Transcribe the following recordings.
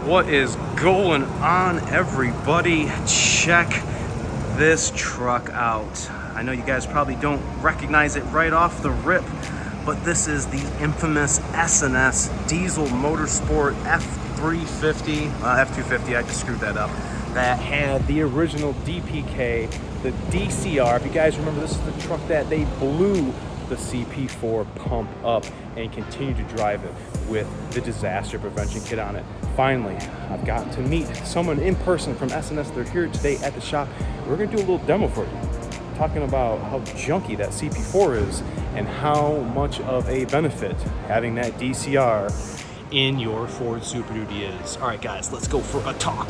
What is going on, everybody? Check this truck out. I know you guys probably don't recognize it right off the rip, but this is the infamous S&S Diesel Motorsport F350, F250, I just screwed that up, that had the original DPK, the DCR. If you guys remember, this is the truck that they blew the CP4 pump up and continue to drive it with the disaster prevention kit on it. Finally, I've gotten to meet someone in person from S&S. They're here today at the shop. We're gonna do a little demo for you, talking about how junky that CP4 is and how much of a benefit having that DCR in your Ford Super Duty is. All right, guys, let's go for a talk.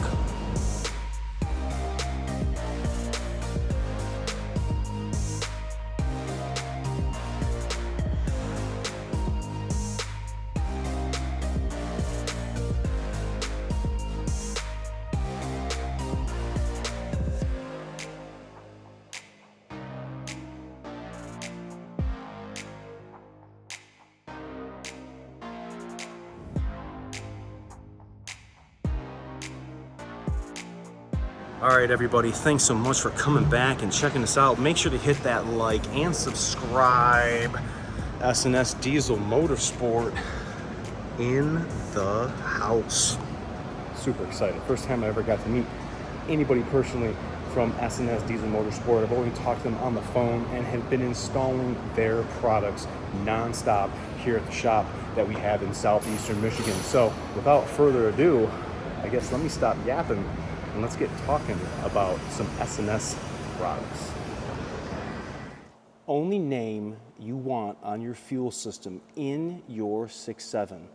All right, everybody, thanks so much for coming back and checking us out. Make sure to hit that like and subscribe. S&S Diesel Motorsport in the house. Super excited. First time I ever got to meet anybody personally from S&S Diesel Motorsport. I've only talked to them on the phone and have been installing their products nonstop here at the shop that we have in southeastern Michigan. So without further ado, I guess let me stop yapping and let's get talking about some S&S products. Only name you want on your fuel system in your 6.7.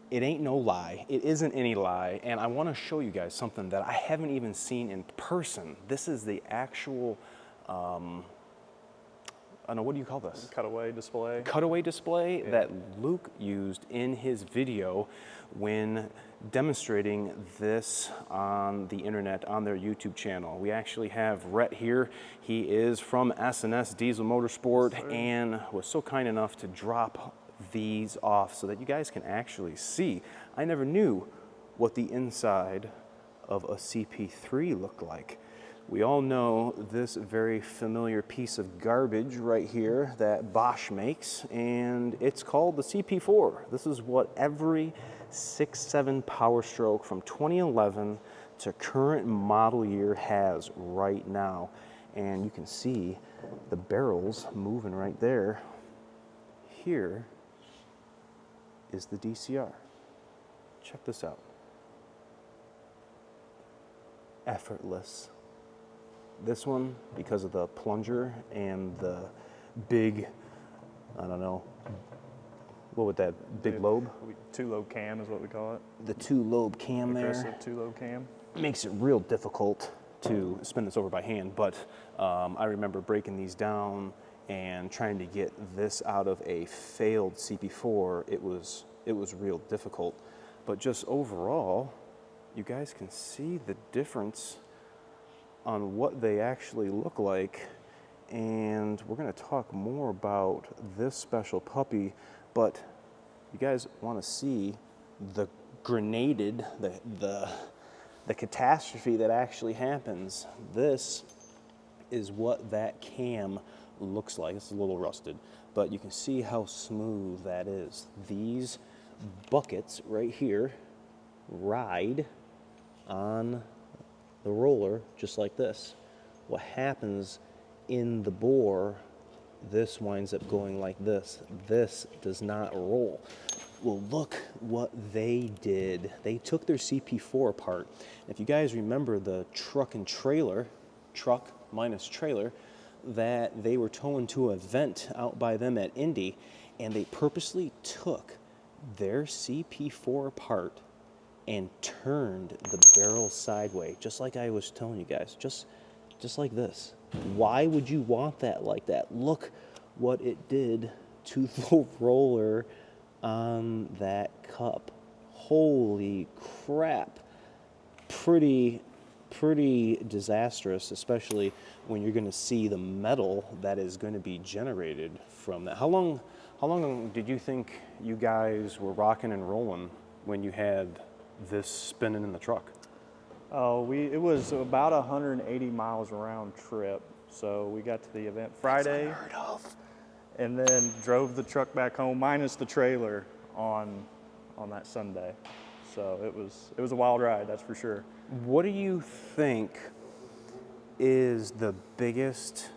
It ain't no lie. It isn't any lie. And I want to show you guys something that I haven't even seen in person. This is the actual, I don't know, what do you call this? Cutaway display. Cutaway display that Luke used in his video when demonstrating this on the internet on their YouTube channel. We actually have Rhett here. He is from S&S Diesel Motorsport and was so kind enough to drop these off so that you guys can actually see. I never knew what the inside of a CP3 looked like. We all know this very familiar piece of garbage right here that Bosch makes, and it's called the CP4. This is what every 6.7 Power Stroke from 2011 to current model year has right now. And you can see the barrels moving right there. Here is the DCR. Check this out. Effortless. This one, because of the plunger and the big, I don't know, what would that, big lobe? Two-lobe cam is what we call it. The two-lobe cam there. Aggressive two-lobe cam. Makes it real difficult to spin this over by hand, but I remember breaking these down and trying to get this out of a failed CP4. It was real difficult. But just overall, you guys can see the difference on what they actually look like, and we're going to talk more about this special puppy, but you guys want to see the grenaded, the catastrophe that actually happens. This is what that cam looks like. It's a little rusted, but you can see how smooth that is. These buckets right here ride on the roller just like this. What happens in the bore, this winds up going like this. This does not roll. Well, look what they did. They took their CP4 apart. If you guys remember the truck minus trailer that they were towing to a event out by them at Indy, and they purposely took their CP4 apart and turned the barrel sideways, just like I was telling you guys, just like this. Why would you want that like that? Look what it did to the roller on that cup. Holy crap. Pretty disastrous, especially when you're going to see the metal that is going to be generated from that. How long did you think you guys were rocking and rolling when you had this spinning in the truck? Oh, it was about 180 miles round trip. So we got to the event Friday. That's unheard of. And then drove the truck back home minus the trailer on that Sunday. So it was a wild ride, that's for sure. What do you think is the biggest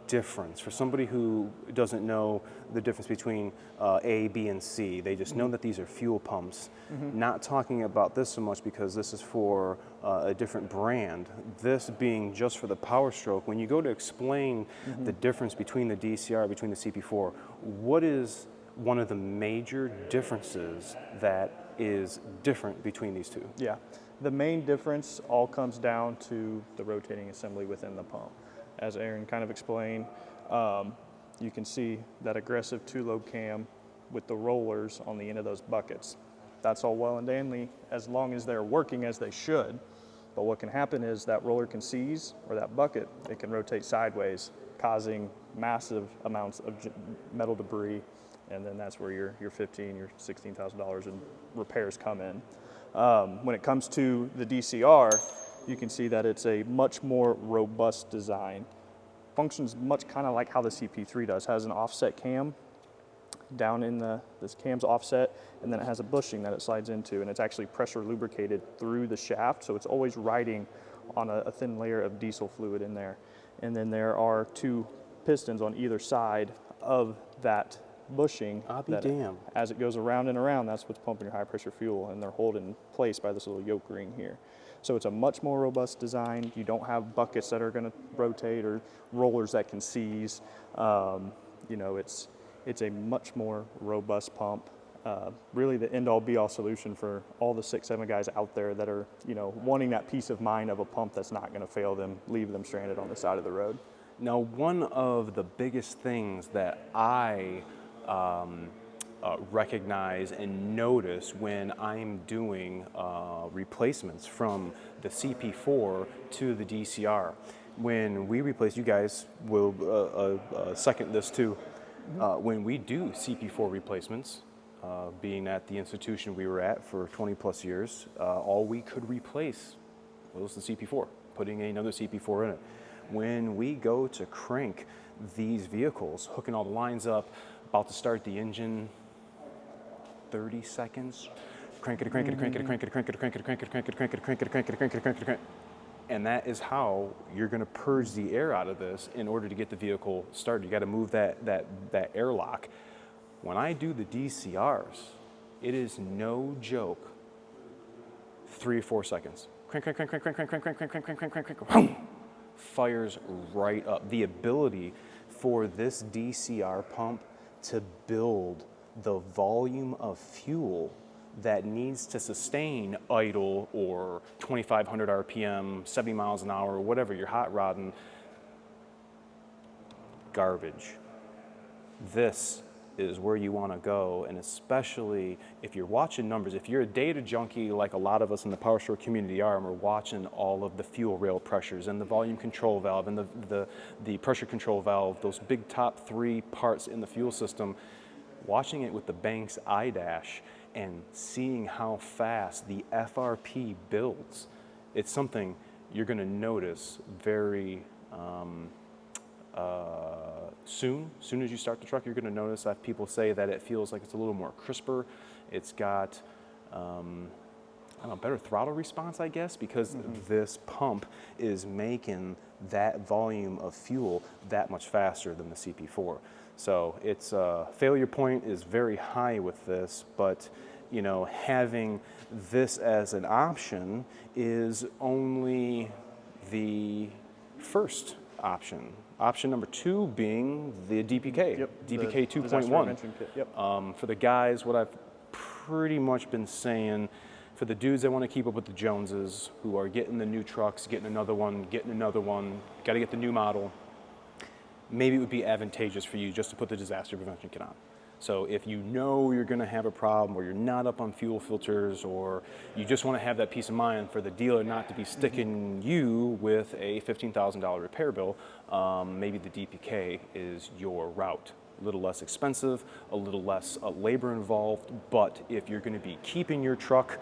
difference for somebody who doesn't know the difference between A, B, and C? They just know that these are fuel pumps. Not talking about this so much because this is for a different brand. This being just for the Power Stroke. When you go to explain the difference between the DCR, between the CP4, what is one of the major differences that is different between these two? Yeah, the main difference all comes down to the rotating assembly within the pump. As Aaron kind of explained, you can see that aggressive two-lobe cam with the rollers on the end of those buckets. That's all well and dandy as long as they're working as they should. But what can happen is that roller can seize, or that bucket, it can rotate sideways, causing massive amounts of metal debris. And then that's where your $15,000, your $16,000 in repairs come in. When it comes to the DCR, you can see that it's a much more robust design. Functions much kind of like how the CP3 does. Has an offset cam down in this cam's offset, and then it has a bushing that it slides into, and it's actually pressure lubricated through the shaft, so it's always riding on a thin layer of diesel fluid in there. And then there are two pistons on either side of that bushing. I'll be that damned. as it goes around and around, that's what's pumping your high pressure fuel, and they're holding in place by this little yoke ring here. So it's a much more robust design. You don't have buckets that are going to rotate or rollers that can seize. You know, it's a much more robust pump. Really the end-all be-all solution for all the 6-7 guys out there that are, you know, wanting that peace of mind of a pump that's not going to fail them, leave them stranded on the side of the road. Now, one of the biggest things that I recognize and notice when I'm doing replacements from the CP4 to the DCR, when we replace, you guys will second this too, when we do CP4 replacements, being at the institution we were at for 20 plus years, all we could replace was the CP4, putting another CP4 in it. When we go to crank these vehicles, hooking all the lines up, about to start the engine, 30 seconds, crank it, crank it, crank it, crank it, crank it, crank it, crank it, crank it, crank it, crank it, crank it, crank it, crank it, crank it. And that is how you're going to purge the air out of this in order to get the vehicle started. You got to move that airlock. When I do the DCRs, it is no joke. 3 or 4 seconds. Crank, crank, crank, crank, crank, crank, crank, crank, crank, crank, crank, crank, crank, crank. Fires right up. The ability for this DCR pump to build the volume of fuel that needs to sustain idle or 2,500 RPM, 70 miles an hour, whatever you're hot rodding, garbage. This is where you want to go, and especially if you're watching numbers, if you're a data junkie like a lot of us in the Power Stroke community are, and we're watching all of the fuel rail pressures and the volume control valve and the pressure control valve, those big top 3 parts in the fuel system, watching it with the Banks iDash and seeing how fast the FRP builds, it's something you're going to notice very soon as you start the truck. You're going to notice that people say that it feels like it's a little more crisper. It's got I don't know, better throttle response, I guess, because this pump is making that volume of fuel that much faster than the CP4. So its failure point is very high with this, but you know, having this as an option is only the first option. Option number 2 being the DPK, Yep, DPK the disaster 2.1. prevention kit. Yep. For the guys, what I've pretty much been saying, for the dudes that want to keep up with the Joneses, who are getting the new trucks, getting another one, got to get the new model, maybe it would be advantageous for you just to put the disaster prevention kit on. So if you know you're going to have a problem, or you're not up on fuel filters, or you just want to have that peace of mind for the dealer not to be sticking you with a $15,000 repair bill, maybe the DPK is your route. A little less expensive, a little less labor involved, but if you're going to be keeping your truck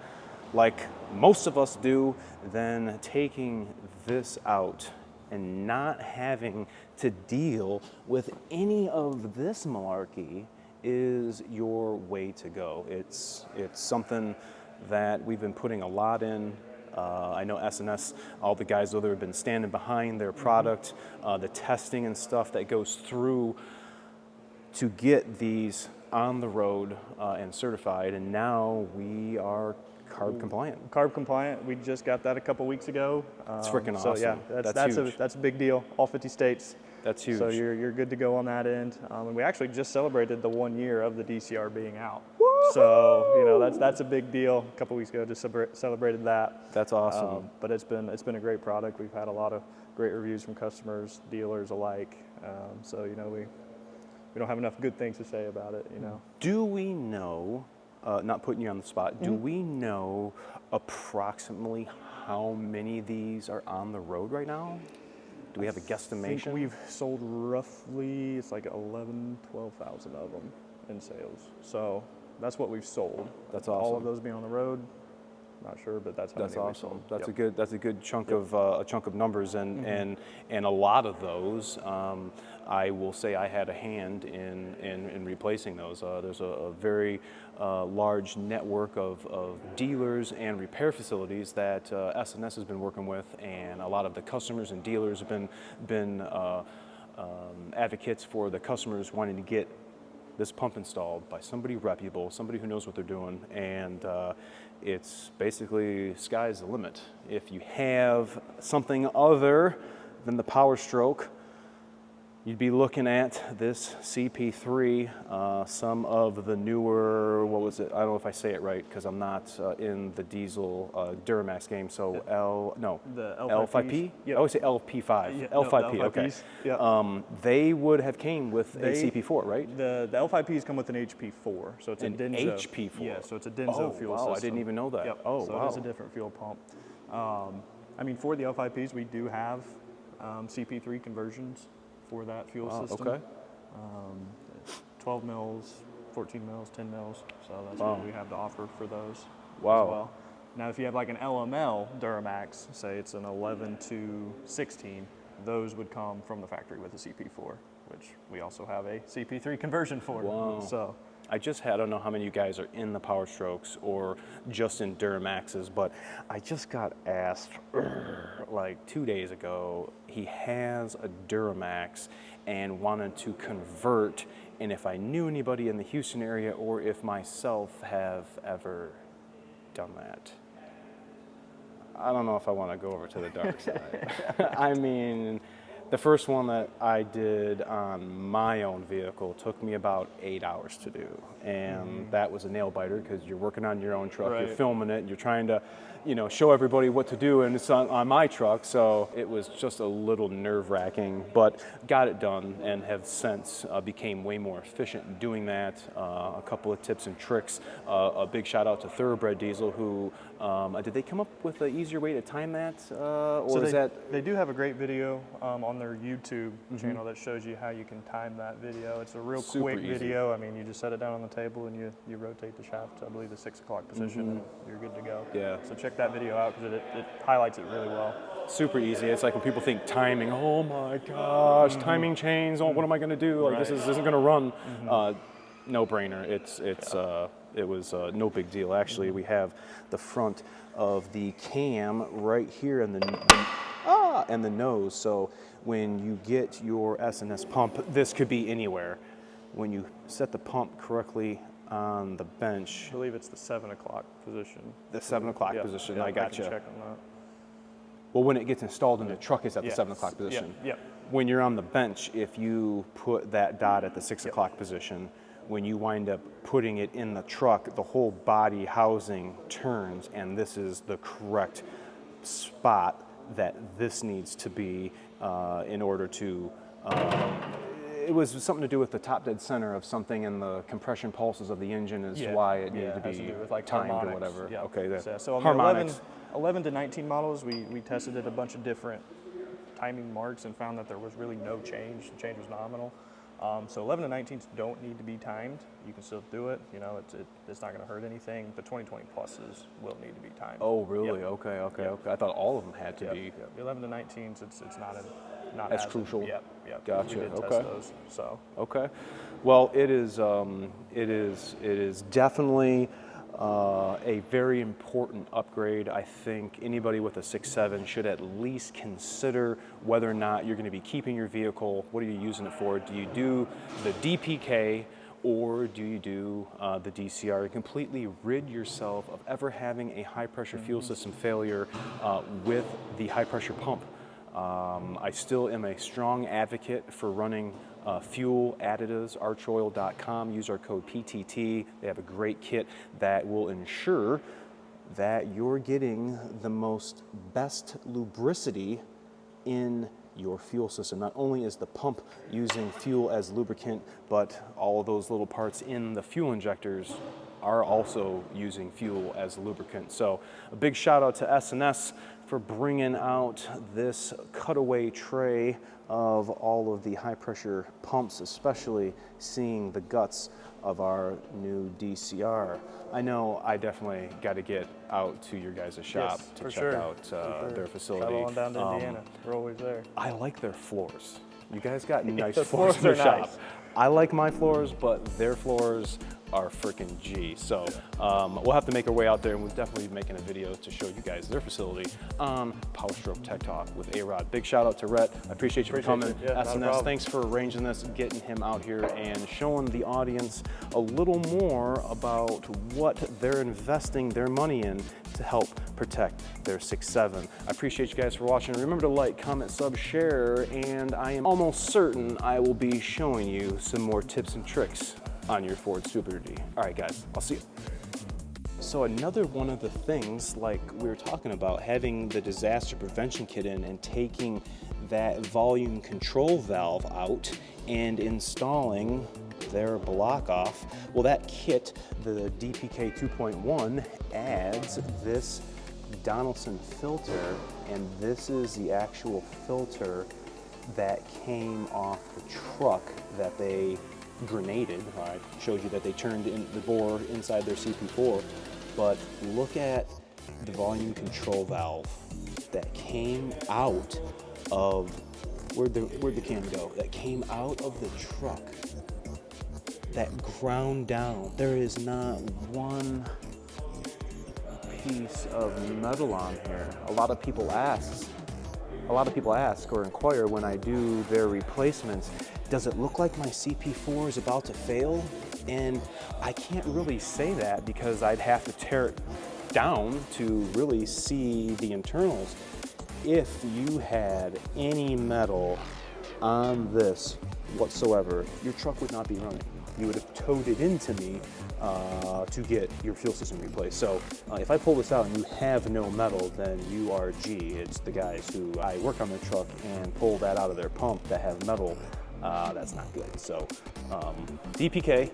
like most of us do, then taking this out and not having to deal with any of this malarkey is your way to go. It's something that we've been putting a lot in. I know S&S, all the guys over there have been standing behind their product, the testing and stuff that goes through to get these on the road and certified, and now we are Carb Compliant. Carb Compliant, we just got that a couple weeks ago. It's freaking so awesome. Yeah, Huge. that's a big deal, all 50 states. That's huge. So you're good to go on that end. And we actually just celebrated the 1 year of the DCR being out. Woo-hoo! So, you know, that's a big deal. A couple weeks ago, just celebrated that. That's awesome. But it's been a great product. We've had a lot of great reviews from customers, dealers alike. So, you know, we don't have enough good things to say about it, you know. Do we know, not putting you on the spot, do we know approximately how many of these are on the road right now? Do we have a guesstimation? I think we've sold roughly, it's like 12,000 of them in sales. So that's what we've sold. That's awesome. All of those being on the road, not sure, but that's how many we sold. That's Yep. a good chunk of numbers, and a lot of those, I will say I had a hand in replacing those. There's a very large network of dealers and repair facilities that S&S has been working with, and a lot of the customers and dealers have been advocates for the customers wanting to get this pump installed by somebody reputable, somebody who knows what they're doing, and it's basically sky's the limit. If you have something other than the Power Stroke, you'd be looking at this CP3, some of the newer, what was it? I don't know if I say it right because I'm not in the diesel Duramax game. So The L5P? Yep. I always say LP5. Yeah, L5P, no, okay. LFIPs, yeah. They would have came with a CP4, right? The L5Ps come with an HP4, so it's An a Denso. HP4? Yeah, so it's a Denso fuel system. I didn't even know that. Yep. Oh, so wow. it is a different fuel pump. I mean, for the L5Ps, we do have CP3 conversions for that fuel system. Okay. 12 mils, 14 mils, 10 mils. So that's Wow. what we have to offer for those Wow. as well. Now, if you have like an LML Duramax, say it's an 11 to 16, those would come from the factory with a CP4, which we also have a CP3 conversion for. Wow. So I don't know how many of you guys are in the Power Strokes or just in Duramaxes, but I just got asked like 2 days ago, he has a Duramax and wanted to convert, and if I knew anybody in the Houston area or if myself have ever done that. I don't know if I want to go over to the dark side. I mean, the first one that I did on my own vehicle took me about 8 hours to do, and that was a nail biter because you're working on your own truck, Right. you're filming it, you're trying to, show everybody what to do, and it's on my truck, so it was just a little nerve-wracking, but got it done and have since became way more efficient in doing that. A couple of tips and tricks. A big shout out to Thoroughbred Diesel, who did they come up with an easier way to time that, or so is that? they do have a great video on their YouTube channel that shows you how you can time that video. It's a real Super quick easy. video. I mean, you just set it down on the table and you rotate the shaft to, I believe, the 6 o'clock position, and you're good to go. Yeah. So check that video out because it highlights it really well. Super easy. It's like when people think timing, oh my gosh, timing chains, oh, what am I going to do? Like, this isn't going to run. No brainer. It was no big deal. Actually, we have the front of the cam right here in the nose. So when you get your S&S pump, this could be anywhere. When you set the pump correctly on the bench, I believe it's the 7 o'clock position. the 7 o'clock Yeah, position, yeah, I can gotcha. check on that. Well, when it gets installed in the truck, it's at the Yeah. 7 o'clock position. Yeah. When you're on the bench, if you put that dot at the 6 o'clock position, when you wind up putting it in the truck, the whole body housing turns, and this is the correct spot that this needs to be in order to. It was something to do with the top dead center of something, and the compression pulses of the engine is why it needed to has be do with, like, timed harmonics. or whatever. Yeah. Okay, So on harmonics. the 11 to 19 models, we tested at a bunch of different timing marks and found that there was really no change. The change was nominal. So 11 to 19s don't need to be timed. You can still do it. You know, it's not going to hurt anything. The 2020 pluses will need to be timed. Oh, really? Yep. Okay. I thought all of them had to be. Yep. 11 to 19s, it's not as crucial. Yep. Gotcha. We did Okay. test those, so. Okay. Well, it is definitely a very important upgrade. I think anybody with a 6.7 should at least consider whether or not you're going to be keeping your vehicle. What are you using it for? Do you do the DPK or do you do the DCR and completely rid yourself of ever having a high pressure fuel system failure with the high pressure pump? I still am a strong advocate for running fuel additives, archoil.com. Use our code PTT. They have a great kit that will ensure that you're getting the best lubricity in your fuel system. Not only is the pump using fuel as lubricant, but all of those little parts in the fuel injectors are also using fuel as lubricant. So a big shout out to S&S for bringing out this cutaway tray of all of the high pressure pumps, especially seeing the guts of our new DCR. I know I definitely got to get out to your guys' shop Yes, to for check sure. out their facility. Travel on down to Indiana. We're always there. I like their floors. You guys got nice The floors in floors the are shop. nice. I like my floors, but their floors are freaking G. So we'll have to make our way out there, and we'll definitely be making a video to show you guys their facility on Power Stroke Tech Talk with A-Rod. Big shout out to Rhett. I appreciate you for coming. you. Yeah, not a S&S, problem. thanks for arranging this, getting him out here and showing the audience a little more about what they're investing their money in to help protect their 6.7. I appreciate you guys for watching. Remember to like, comment, sub, share, and I am almost certain I will be showing you some more tips and tricks on your Ford Super Duty. All right, guys, I'll see you. So another one of the things, like we were talking about, having the disaster prevention kit in and taking that volume control valve out and installing their block off. Well, that kit, the DPK 2.1, adds this Donaldson filter, and this is the actual filter that came off the truck that they grenaded. I showed you that they turned in the bore inside their CP4, but look at the volume control valve that came out of, where'd the cam go? That came out of the truck, that ground down. There is not one piece of metal on here. A lot of people ask or inquire when I do their replacements, does it look like my CP4 is about to fail? And I can't really say that because I'd have to tear it down to really see the internals. If you had any metal on this whatsoever, your truck would not be running. You would have towed it into me to get your fuel system replaced. So if I pull this out and you have no metal, then you are G. It's the guys who I work on their truck and pull that out of their pump that have metal. That's not good. So DPK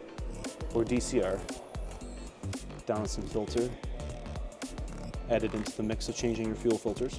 or DCR, Donaldson filter, added into the mix of changing your fuel filters.